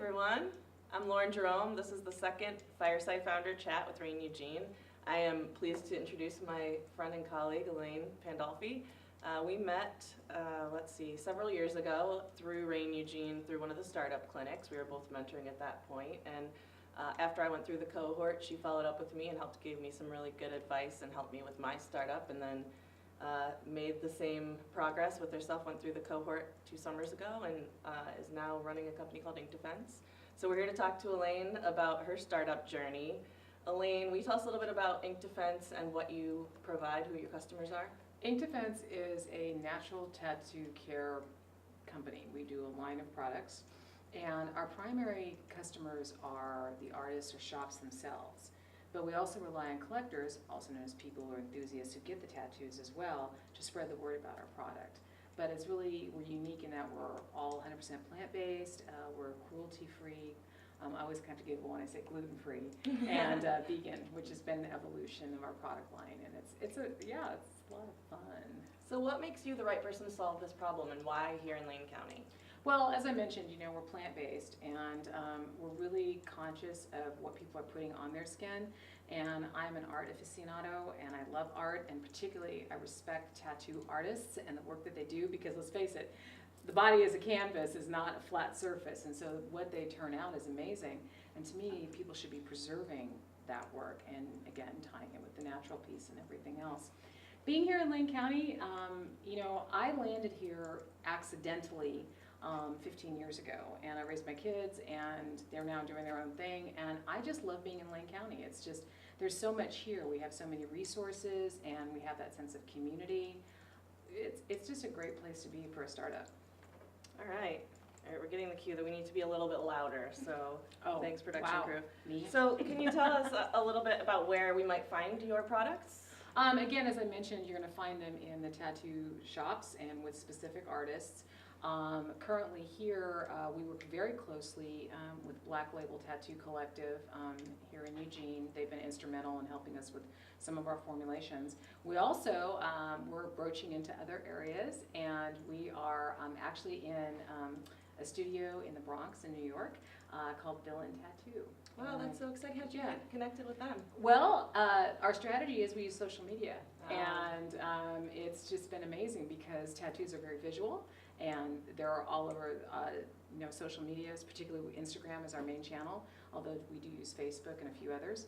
everyone. I'm Lauren Jerome. This is the second Fireside Founder Chat with Elaine Eugene. I am pleased to introduce my friend and colleague, Elaine Pandolfi. We met, several years ago through Elaine Eugene through one of the startup clinics. We were both mentoring at that point, and after I went through the cohort, she followed up with me and give me some really good advice and helped me with my startup, and then made the same progress with herself, went through the cohort 2 summers ago, and is now running a company called Ink Defense. So we're here to talk to Elaine about her startup journey. Elaine, will you tell us a little bit about Ink Defense and what you provide, who your customers are? Ink Defense is a natural tattoo care company. We do a line of products, and our primary customers are the artists or shops themselves. But we also rely on collectors, also known as people or enthusiasts who get the tattoos as well, to spread the word about our product. But we're unique in that we're all 100% plant-based, we're cruelty-free. I always kind of giggle when I say gluten-free, and vegan, which has been the evolution of our product line, and it's a lot of fun. So what makes you the right person to solve this problem, and why here in Lane County? Well, as I mentioned, we're plant-based, and we're really conscious of what people are putting on their skin. And I'm an art aficionado, and I love art, and particularly I respect tattoo artists and the work that they do, because let's face it, the body as a canvas is not a flat surface, and so what they turn out is amazing. And to me, people should be preserving that work, and again, tying it with the natural piece and everything else. Being here in Lane County, I landed here accidentally 15 years ago, and I raised my kids, and they're now doing their own thing, and I just love being in Lane County. It's just, there's so much here. We have so many resources, and we have that sense of community. It's just a great place to be for a startup. All right, we're getting the cue that we need to be a little bit louder, so thanks, production crew. Me? So can you tell us a little bit about where we might find your products? Again, as I mentioned, you're going to find them in the tattoo shops and with specific artists. Currently here, we work very closely with Black Label Tattoo Collective here in Eugene. They've been instrumental in helping us with some of our formulations. We also, we're broaching into other areas, and we are actually in a studio in the Bronx in New York called Bill and Tattoo. Wow, that's so exciting. How'd you get connected with them? Well, our strategy is we use social media, and it's just been amazing because tattoos are very visual, and they're all over social medias, particularly Instagram is our main channel, although we do use Facebook and a few others.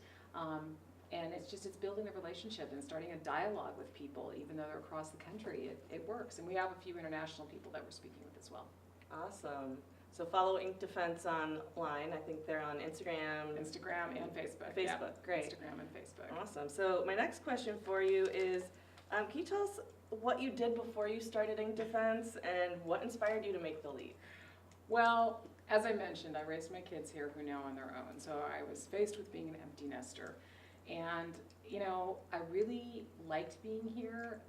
And it's building a relationship and starting a dialogue with people, even though they're across the country. It works, and we have a few international people that we're speaking with as well. Awesome. So follow Ink Defense online. I think they're on Instagram and Facebook. Facebook, yeah. Great. Instagram and Facebook. Awesome. So my next question for you is, can you tell us what you did before you started Ink Defense and what inspired you to make the leap? Well, as I mentioned, I raised my kids here who are now on their own, so I was faced with being an empty nester. And, I really liked being here,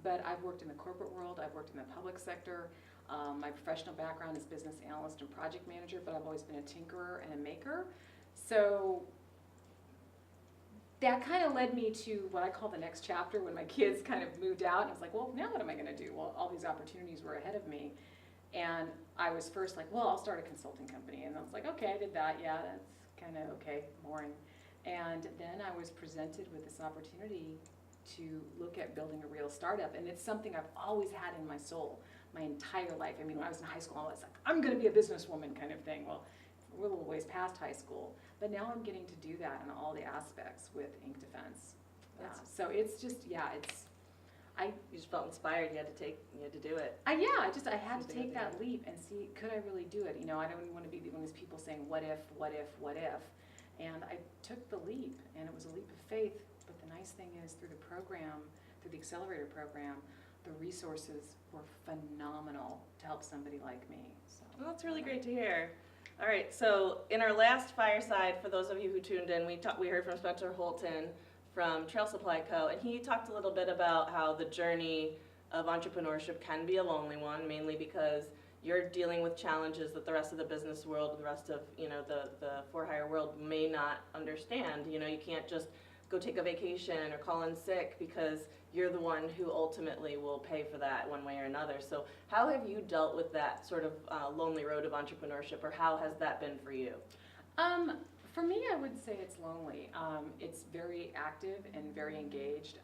but I've worked in the corporate world, I've worked in the public sector. My professional background is business analyst and project manager, but I've always been a tinkerer and a maker. So that kind of led me to what I call the next chapter when my kids kind of moved out, and I was like, well, now what am I going to do? Well, all these opportunities were ahead of me, and I was first like, well, I'll start a consulting company, and I was like, okay, I did that, yeah, that's kind of okay, boring. And then I was presented with this opportunity to look at building a real startup, and it's something I've always had in my soul my entire life. I mean, when I was in high school, I was like, I'm going to be a businesswoman kind of thing. Well, we're a little ways past high school, but now I'm getting to do that in all the aspects with Ink Defense. So it's just, you just felt inspired. You had to do it. I had to take that leap and see, could I really do it? I don't want to be one of these people saying, what if, what if, what if? And I took the leap, and it was a leap of faith. But the nice thing is, through the program, through the Accelerator program, the resources were phenomenal to help somebody like me. So, well, that's really great to hear. All right, so in our last Fireside, for those of you who tuned in, we heard from Spencer Holton from Trail Supply Co., and he talked a little bit about how the journey of entrepreneurship can be a lonely one, mainly because you're dealing with challenges that the rest of the business world, the rest of the for-hire world may not understand. You can't just go take a vacation or call in sick because you're the one who ultimately will pay for that one way or another. So how have you dealt with that sort of lonely road of entrepreneurship, or how has that been for you? For me, I would say it's lonely. It's very active and very engaged.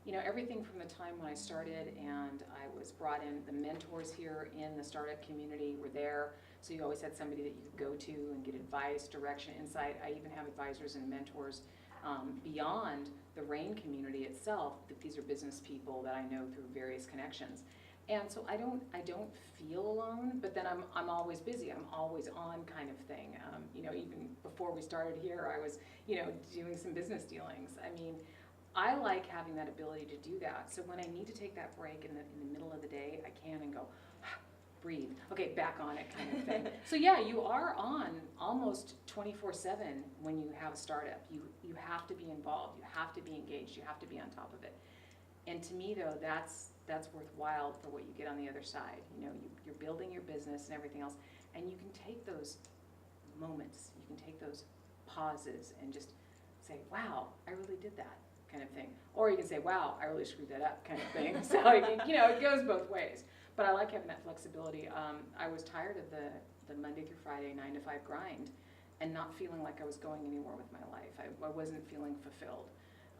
You know, everything from the time when I started and I was brought in, the mentors here in the startup community were there. So you always had somebody that you could go to and get advice, direction, insight. I even have advisors and mentors beyond the RAIN community itself. That these are business people that I know through various connections. And so I don't feel alone, but then I'm always busy. I'm always on kind of thing. You know, even before we started here, I was, you know, doing some business dealings. I mean, I like having that ability to do that. So when I need to take that break in the middle of the day, I can and go, breathe, okay, back on it kind of thing. So yeah, you are on almost 24/7 when you have a startup. You have to be involved, you have to be engaged, you have to be on top of it. And to me though, that's worthwhile for what you get on the other side. You know, you're building your business and everything else, and you can take those moments, you can take those pauses and just say, wow, I really did that kind of thing. Or you can say, wow, I really screwed that up kind of thing. So, you know, it goes both ways. But I like having that flexibility. I was tired of the Monday through Friday 9 to 5 grind and not feeling like I was going anywhere with my life. I wasn't feeling fulfilled.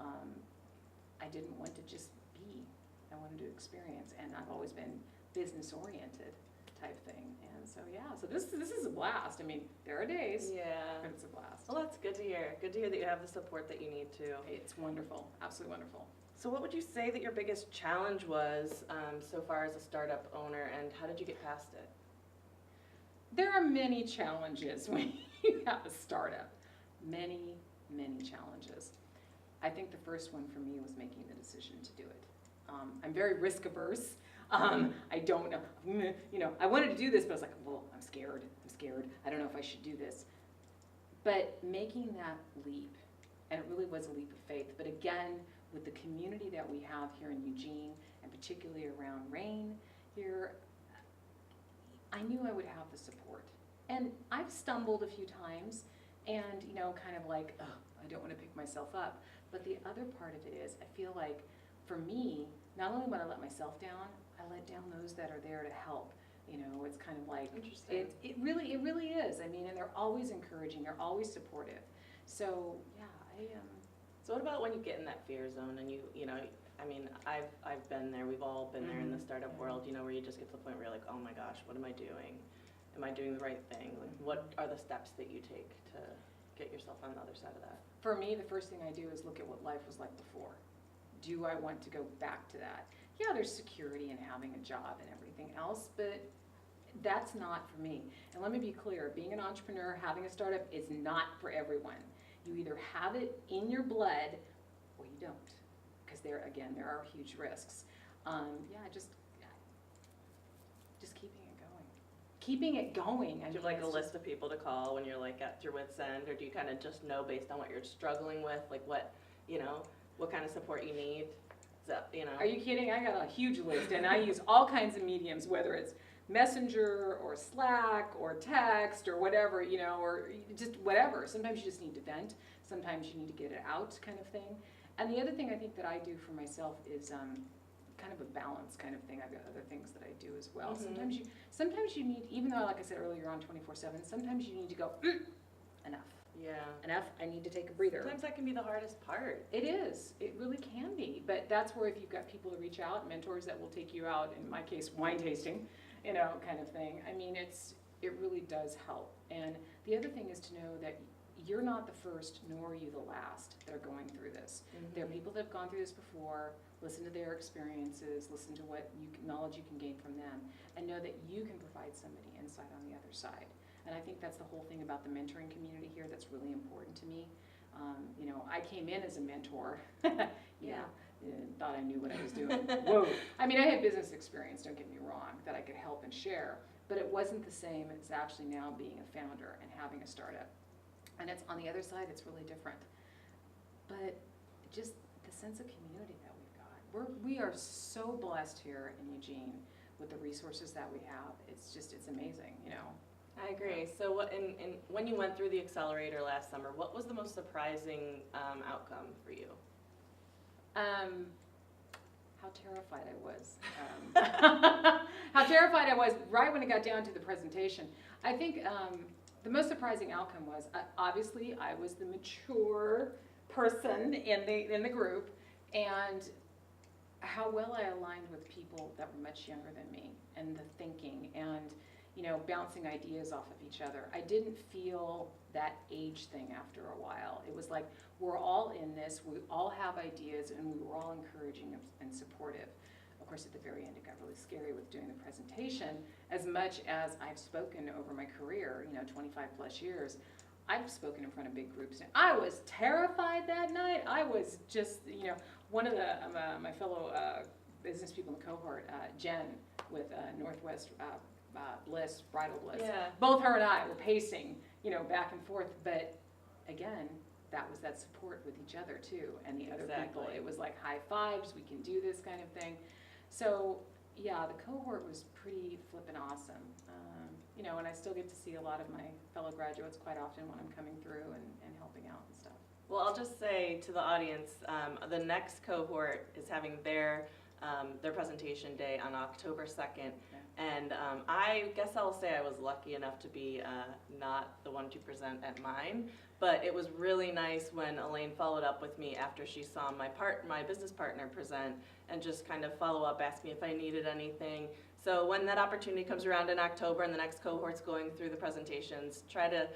I didn't want to just be. I wanted to experience, and I've always been business oriented type thing. And so yeah, so this is a blast. I mean, there are days, but it's a blast. Well, that's good to hear. Good to hear that you have the support that you need to. It's wonderful, absolutely wonderful. So what would you say that your biggest challenge was so far as a startup owner, and how did you get past it? There are many challenges when you have a startup. Many, many challenges. I think the first one for me was making the decision to do it. I'm very risk averse. I don't know, you know, I wanted to do this, but I was like, well, I'm scared. I don't know if I should do this. But making that leap, and it really was a leap of faith, but again, with the community that we have here in Eugene, and particularly around RAIN here, I knew I would have the support. And I've stumbled a few times, and, you know, kind of like, oh, I don't want to pick myself up. But the other part of it is, I feel like, for me, not only would I let myself down, I let down those that are there to help. You know, it's kind of like, it really is. I mean, and they're always encouraging, they're always supportive. So, yeah, So what about when you get in that fear zone and you know, I mean, I've been there, we've all been there in the startup world, you know, where you just get to the point where you're like, oh my gosh, what am I doing? Am I doing the right thing? Like, what are the steps that you take to get yourself on the other side of that? For me, the first thing I do is look at what life was like before. Do I want to go back to that? Yeah, there's security in having a job and everything else, but that's not for me. And let me be clear, being an entrepreneur, having a startup is not for everyone. You either have it in your blood or you don't, because there are huge risks. Just keeping it going. Do you have like a list of people to call when you're like at your wit's end, or do you kind of just know based on what you're struggling with, like what, you know, what kind of support you need? So, you know. Are you kidding? I got a huge list, and I use all kinds of mediums, whether it's Messenger or Slack or text or whatever, you know, or just whatever. Sometimes you just need to vent. Sometimes you need to get it out kind of thing. And the other thing I think that I do for myself is kind of a balance kind of thing. I've got other things that I do as well. Mm-hmm. Sometimes you need, even though like I said earlier, on 24/7, sometimes you need to go, enough. Yeah. Enough, I need to take a breather. Sometimes that can be the hardest part. It is. It really can be. But that's where if you've got people to reach out, mentors that will take you out, in my case, wine tasting, you know, kind of thing. I mean, it really does help. And the other thing is to know that you're not the first, nor are you the last that are going through this. Mm-hmm. There are people that have gone through this before. Listen to their experiences, listen to what knowledge you can gain from them, and know that you can provide somebody insight on the other side. And I think that's the whole thing about the mentoring community here that's really important to me. You know, I came in as a mentor. Thought I knew what I was doing. Whoa. I mean, I had business experience, don't get me wrong, that I could help and share, but it wasn't the same as actually now being a founder and having a startup. And it's on the other side, it's really different. But just the sense of community that we've got. We are so blessed here in Eugene with the resources that we have. It's amazing, you know. I agree. So when you went through the Accelerator last summer, what was the most surprising outcome for you? How terrified I was. How terrified I was right when it got down to the presentation. I think the most surprising outcome was, obviously, I was the mature person in the group, and how well I aligned with people that were much younger than me, and the thinking, and bouncing ideas off of each other. I didn't feel that age thing after a while. It was like, we're all in this, we all have ideas, and we were all encouraging and supportive. Of course, at the very end, it got really scary with doing the presentation. As much as I've spoken over my career, 25 plus years, I've spoken in front of big groups. And I was terrified that night. I was just, one of my fellow business people in the cohort, Jen with Northwest Bliss, Bridal Bliss. Yeah. Both her and I were pacing, back and forth. But again, that was that support with each other too, and the other people. It was like high fives, we can do this kind of thing. So yeah, the cohort was pretty flippin' awesome. And I still get to see a lot of my fellow graduates quite often when I'm coming through and helping out and stuff. Well, I'll just say to the audience, the next cohort is having their presentation day on October 2nd. And I guess I'll say I was lucky enough to be not the one to present at mine, but it was really nice when Elaine followed up with me after she saw my business partner present and just kind of follow up, ask me if I needed anything. So when that opportunity comes around in October and the next cohort's going through the presentations, try to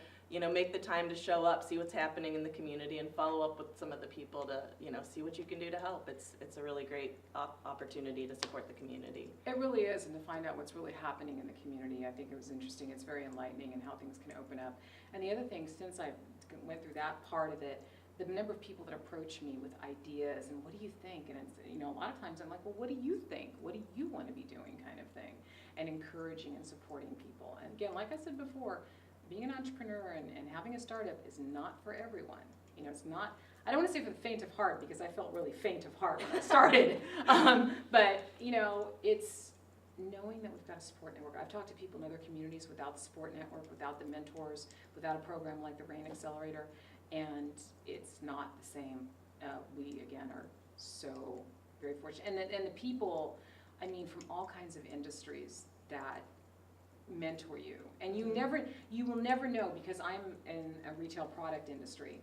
make the time to show up, see what's happening in the community, and follow up with some of the people to, see what you can do to help. It's a really great opportunity to support the community. It really is, and to find out what's really happening in the community, I think it was interesting. It's very enlightening in how things can open up. And the other thing, since I went through that part of it, the number of people that approach me with ideas and what do you think? And it's, a lot of times I'm like, well, what do you think? What do you want to be doing, kind of thing? And encouraging and supporting people. And again, like I said before, being an entrepreneur and having a startup is not for everyone. It's not, I don't want to say for the faint of heart, because I felt really faint of heart when I started. But, it's knowing that we've got a support network. I've talked to people in other communities without the support network, without the mentors, without a program like the RAIN Accelerator, and it's not the same. We, again, are so very fortunate. And the people, from all kinds of industries that mentor you, and you will never know, because I'm in a retail product industry.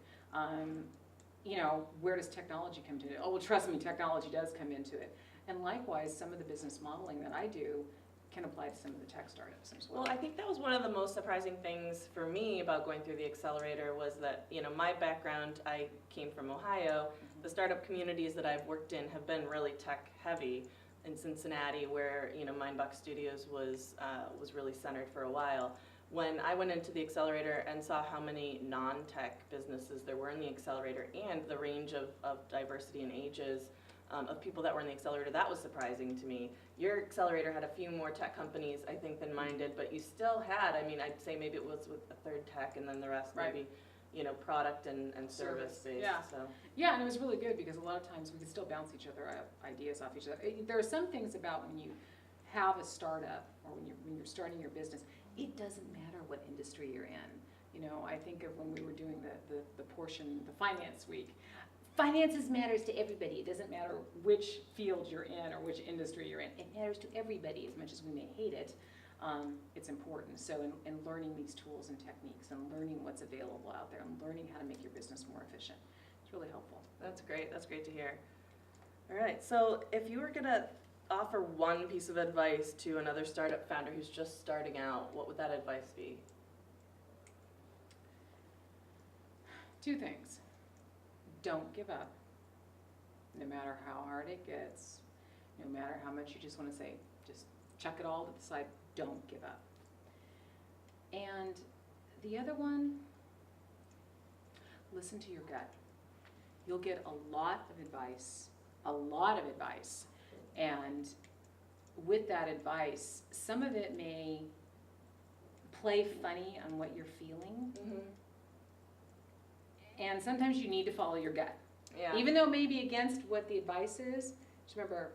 Where does technology come into it? Oh, well, trust me, technology does come into it. And likewise, some of the business modeling that I do can apply to some of the tech startups as well. Well, I think that was one of the most surprising things for me about going through the Accelerator was that, my background, I came from Ohio. The startup communities that I've worked in have been really tech heavy. In Cincinnati, where Mindbox Studios was really centered for a while. When I went into the Accelerator and saw how many non-tech businesses there were in the Accelerator and the range of diversity and ages of people that were in the Accelerator, that was surprising to me. Your Accelerator had a few more tech companies, I think, than mine did, but you still had, I'd say maybe it was with a third tech and then the rest maybe product and service based. Yeah. So. Yeah, and it was really good because a lot of times we could still bounce each other ideas off each other. There are some things about when you have a startup or when you're starting your business, it doesn't matter what industry you're in. I think of when we were doing the portion, the finance week. Finances matters to everybody. It doesn't matter which field you're in or which industry you're in. It matters to everybody as much as we may hate it. It's important. So in learning these tools and techniques and learning what's available out there and learning how to make your business more efficient, it's really helpful. That's great. That's great to hear. All right. So if you were going to offer one piece of advice to another startup founder who's just starting out, what would that advice be? Two things. Don't give up, no matter how hard it gets, no matter how much you just want to say, just chuck it all to the side. Don't give up. And the other one, listen to your gut. You'll get a lot of advice, and with that advice, some of it may play funny on what you're feeling, and sometimes you need to follow your gut. Yeah. Even though it may be against what the advice is, just remember,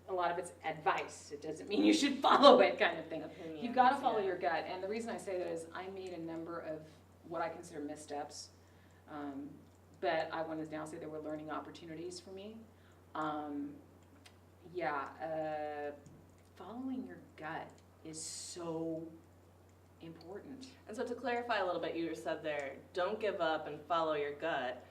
a lot of it's advice. It doesn't mean you should follow it, kind of thing. Opinions, You've got to follow yeah. your gut. And the reason I say that is I made a number of what I consider missteps, but I want to now say there were learning opportunities for me. Following your gut is so important. And so to clarify a little bit, you said there, don't give up and follow your gut.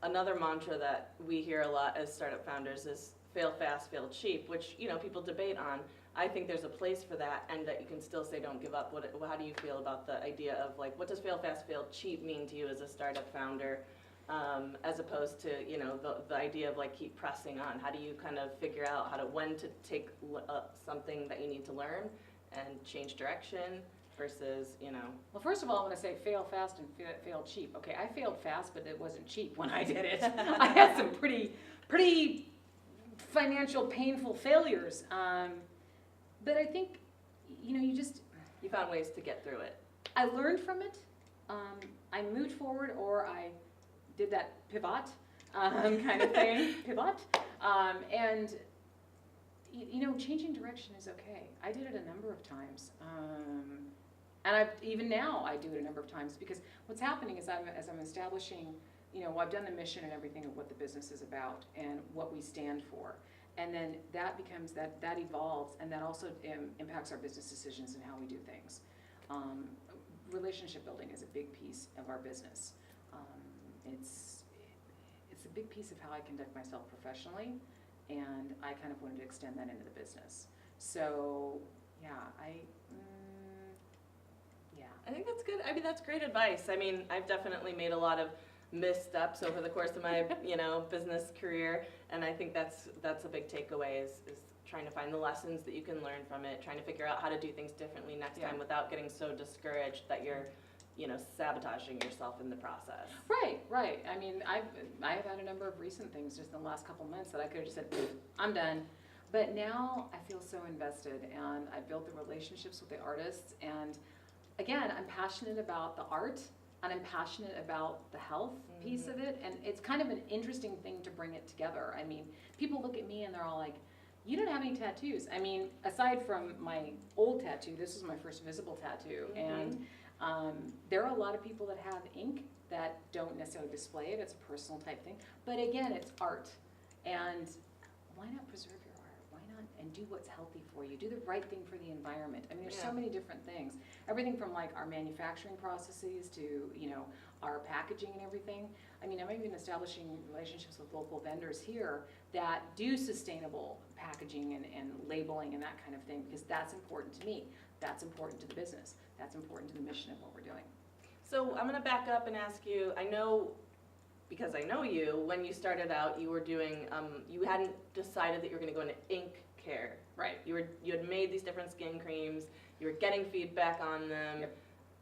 Another mantra that we hear a lot as startup founders is fail fast, fail cheap, which, you know, people debate on. I think there's a place for that, and that you can still say don't give up. How do you feel about the idea of, like, what does fail fast, fail cheap mean to you as a startup founder, as opposed to, you know, the idea of, like, keep pressing on? How do you kind of figure out when to take something that you need to learn and change direction versus, you know? Well, first of all, I want to say fail fast and fail cheap. Okay, I failed fast, but it wasn't cheap when I did it. I had some pretty financial painful failures. But I think, you know, You found ways to get through it. I learned from it. I moved forward, or I did that pivot kind of thing, pivot. And, you know, changing direction is okay. I did it a number of times. And even now I do it a number of times, because what's happening is as I'm establishing, you know, I've done the mission and everything of what the business is about and what we stand for. And then that becomes, that evolves, and that also impacts our business decisions and how we do things. Relationship building is a big piece of our business. It's a big piece of how I conduct myself professionally, and I kind of wanted to extend that into the business. So, yeah, I think that's good. I mean, that's great advice. I mean, I've definitely made a lot of missteps over the course of my, you know, business career, and I think that's a big takeaway is trying to find the lessons that you can learn from it, trying to figure out how to do things differently next time without getting so discouraged that you're, you know, sabotaging yourself in the process. Right. I mean, I've had a number of recent things just in the last couple months that I could have just said, I'm done. But now I feel so invested, and I built the relationships with the artists, and again, I'm passionate about the art, and I'm passionate about the health piece of it, and it's kind of an interesting thing to bring it together. I mean, people look at me and they're all like, you don't have any tattoos. I mean, aside from my old tattoo, this is my first visible tattoo, and there are a lot of people that have ink that don't necessarily display it. It's a personal type thing, but again, it's art, and why not preserve your art? Why not and do what's healthy for you? Do the right thing for the environment. I mean, there's so many different things. Everything from like our manufacturing processes to, you know, our packaging and everything. I mean, I'm even establishing relationships with local vendors here that do sustainable packaging and labeling and that kind of thing, because that's important to me. That's important to the business. That's important to the mission of what we're doing. So I'm going to back up and ask you, I know, because I know you, when you started out, you were doing, you hadn't decided that you were going to go into ink care. Right. You had made these different skin creams, you were getting feedback on them,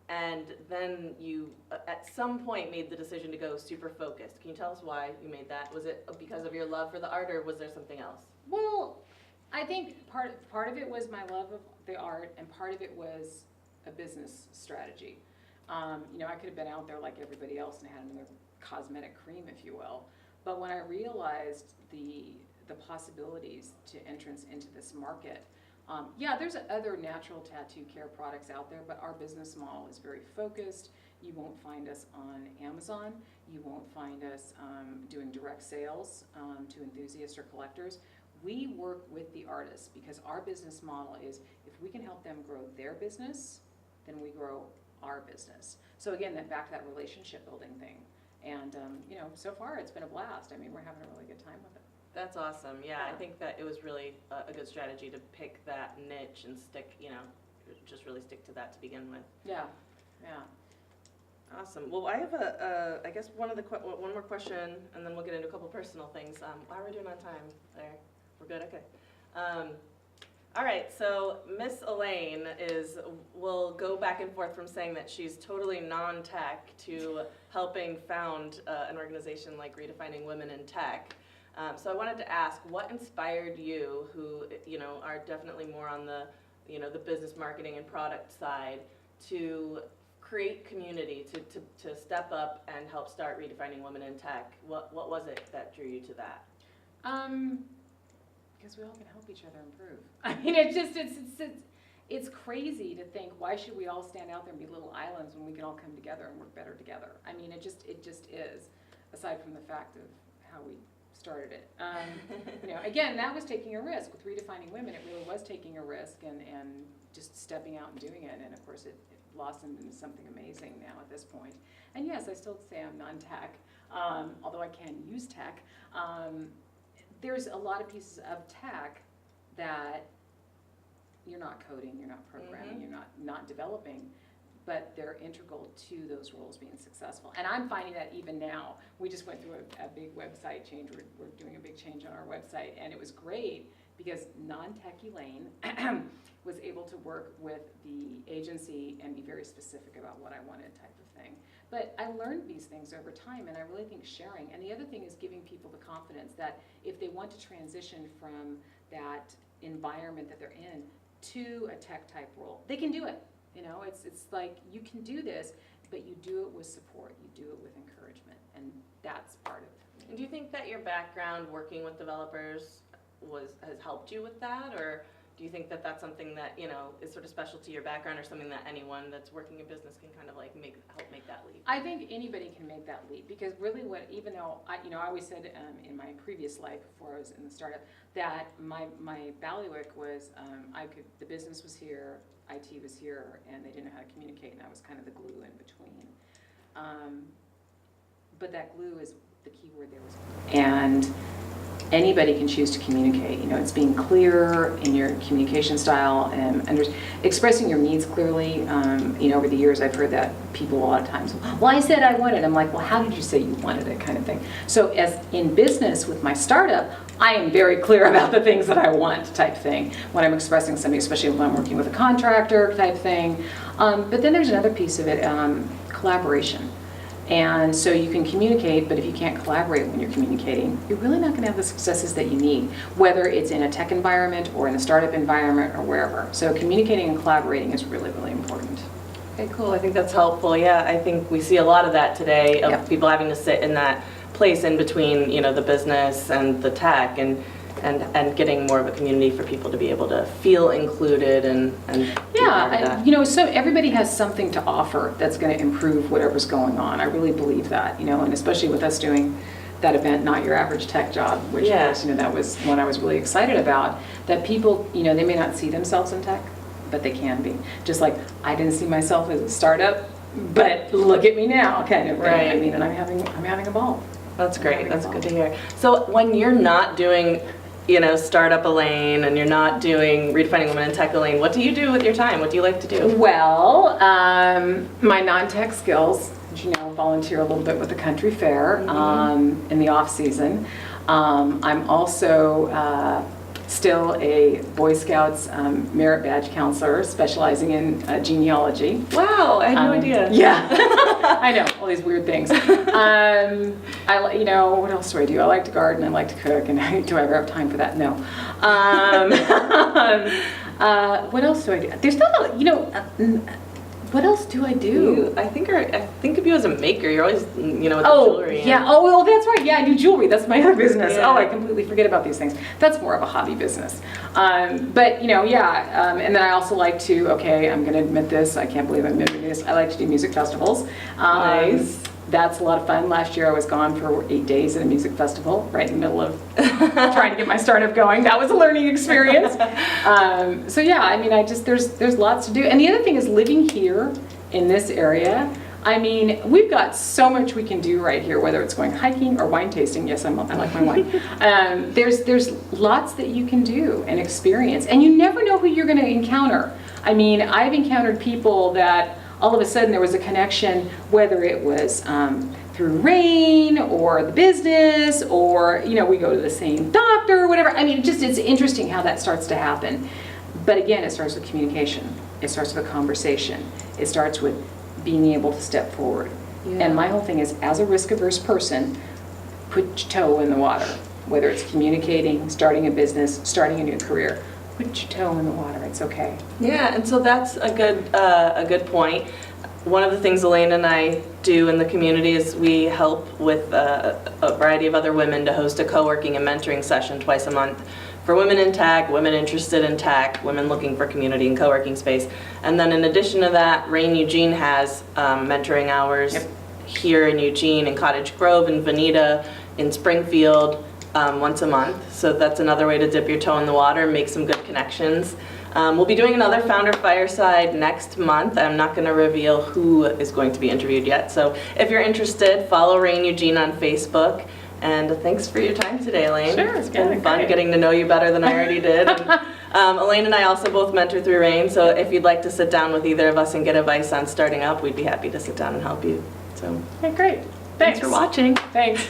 and then you, at some point, made the decision to go super focused. Can you tell us why you made that? Was it because of your love for the art, or was there something else? Well, I think part of it was my love of the art, and part of it was a business strategy. You know, I could have been out there like everybody else and had another cosmetic cream, if you will. But when I realized the possibilities to entrance into this market, there's other natural tattoo care products out there, but our business model is very focused. You won't find us on Amazon. You won't find us doing direct sales to enthusiasts or collectors. We work with the artists because our business model is if we can help them grow their business, then we grow our business. So again, back to that relationship building thing. And you know, so far it's been a blast. I mean, we're having a really good time with it. That's awesome. Yeah, I think that it was really a good strategy to pick that niche and stick, you know, just really stick to that to begin with. Yeah. Awesome. Well, I have I guess one more question, and then we'll get into a couple personal things. How are we doing on time there? We're good? Okay. All right, so Miss Elaine will go back and forth from saying that she's totally non-tech to helping found an organization like Redefining Women in Tech. So I wanted to ask, what inspired you, who, you know, are definitely more on the, you know, the business marketing and product side, to create community, to step up and help start Redefining Women in Tech? What was it that drew you to that? Because we all can help each other improve. I mean, it's crazy to think, why should we all stand out there and be little islands when we can all come together and work better together? I mean, it just is, aside from the fact of how we started it. You know, again, that was taking a risk. With Redefining Women, it really was taking a risk and just stepping out and doing it. And of course, it blossomed into something amazing now at this point. And yes, I still say I'm non-tech, although I can use tech. There's a lot of pieces of tech that you're not coding, you're not programming, you're not developing, but they're integral to those roles being successful. And I'm finding that even now. We just went through a big website change. We're doing a big change on our website, and it was great because non-tech Elaine was able to work with the agency and be very specific about what I wanted, type of thing. But I learned these things over time, and I really think sharing. And the other thing is giving people the confidence that if they want to transition from that environment that they're in to a tech type role, they can do it. You know, it's like, you can do this, but you do it with support, you do it with encouragement, and that's part of it. Do you think that your background working with developers has helped you with that, or do you think that that's something that, you know, is sort of special to your background, or something that anyone that's working in business can kind of like help make that leap? I think anybody can make that leap, because really even though I always said in my previous life before I was in the startup that my bailiwick was the business was here, IT was here, and they didn't know how to communicate, and I was kind of the glue in between. But that glue is the key word there was. And anybody can choose to communicate. You know, it's being clear in your communication style and expressing your needs clearly. You know, over the years I've heard that people a lot of times, well, I said I wanted. I'm like, well, how did you say you wanted it, kind of thing. So as in business with my startup, I am very clear about the things that I want, type thing, when I'm expressing something, especially when I'm working with a contractor type thing. But then there's another piece of it, collaboration. And so you can communicate, but if you can't collaborate when you're communicating, you're really not going to have the successes that you need, whether it's in a tech environment or in a startup environment or wherever. So communicating and collaborating is really, really important. Okay, cool. I think that's helpful. Yeah, I think we see a lot of that today, of people having to sit in that place in between, you know, the business and the tech, and getting more of a community for people to be able to feel included and yeah, you know, so everybody has something to offer that's going to improve whatever's going on. I really believe that, you know, and especially with us doing that event, Not Your Average Tech Job, which of course, you know, that was one I was really excited about, that people, you know, they may not see themselves in tech, but they can be. Just like I didn't see myself as a startup, but look at me now, kind of thing. Right. I mean, and I'm having a ball. That's great. That's good to hear. So when you're not doing, you know, Startup Elaine, and you're not doing Redefining Women in Tech Elaine, what do you do with your time? What do you like to do? Well, my non-tech skills, as you know, volunteer a little bit with the country fair in the off season. I'm also still a Boy Scouts merit badge counselor specializing in genealogy. Wow, I had no idea. Yeah, I know, all these weird things. You know, what else do I do? I like to garden, I like to cook, and do I ever have time for that? No. What else do I do? There's not, you know, what else do I do? I think of you as a maker. You're always, you know, with the jewelry. Yeah. Oh, well, that's right. Yeah, I do jewelry. That's my other business. Yeah. Oh, I completely forget about these things. That's more of a hobby business. But, you know, yeah. And then I also like to, okay, I'm going to admit this. I can't believe I'm admitting this. I like to do music festivals. Nice. That's a lot of fun. Last year I was gone for 8 days at a music festival, right in the middle of trying to get my startup going. That was a learning experience. So yeah, I mean, there's lots to do. And the other thing is living here in this area. I mean, we've got so much we can do right here, whether it's going hiking or wine tasting. Yes, I like my wine. There's lots that you can do and experience, and you never know who you're going to encounter. I mean, I've encountered people that all of a sudden there was a connection, whether it was through rain or the business, or, you know, we go to the same doctor or whatever. I mean, it's interesting how that starts to happen. But again, it starts with communication. It starts with a conversation. It starts with being able to step forward. Yeah. And my whole thing is, as a risk-averse person, put your toe in the water, whether it's communicating, starting a business, starting a new career. Put your toe in the water, it's okay. Yeah, and so that's a good point. One of the things Elaine and I do in the community is we help with a variety of other women to host a co-working and mentoring session twice a month for women in tech, women interested in tech, women looking for community and co-working space. And then in addition to that, Rain Eugene has mentoring hours here in Eugene, in Cottage Grove, in Veneta, in Springfield, once a month. So that's another way to dip your toe in the water and make some good connections. We'll be doing another Founder Fireside next month. I'm not going to reveal who is going to be interviewed yet. So if you're interested, follow Rain Eugene on Facebook. And thanks for your time today, Elaine. Sure, it's been fun getting to know you better than I already did. And, Elaine and I also both mentor through Rain, so if you'd like to sit down with either of us and get advice on starting up, we'd be happy to sit down and help you. So, Okay, great. Thanks for watching. Thanks.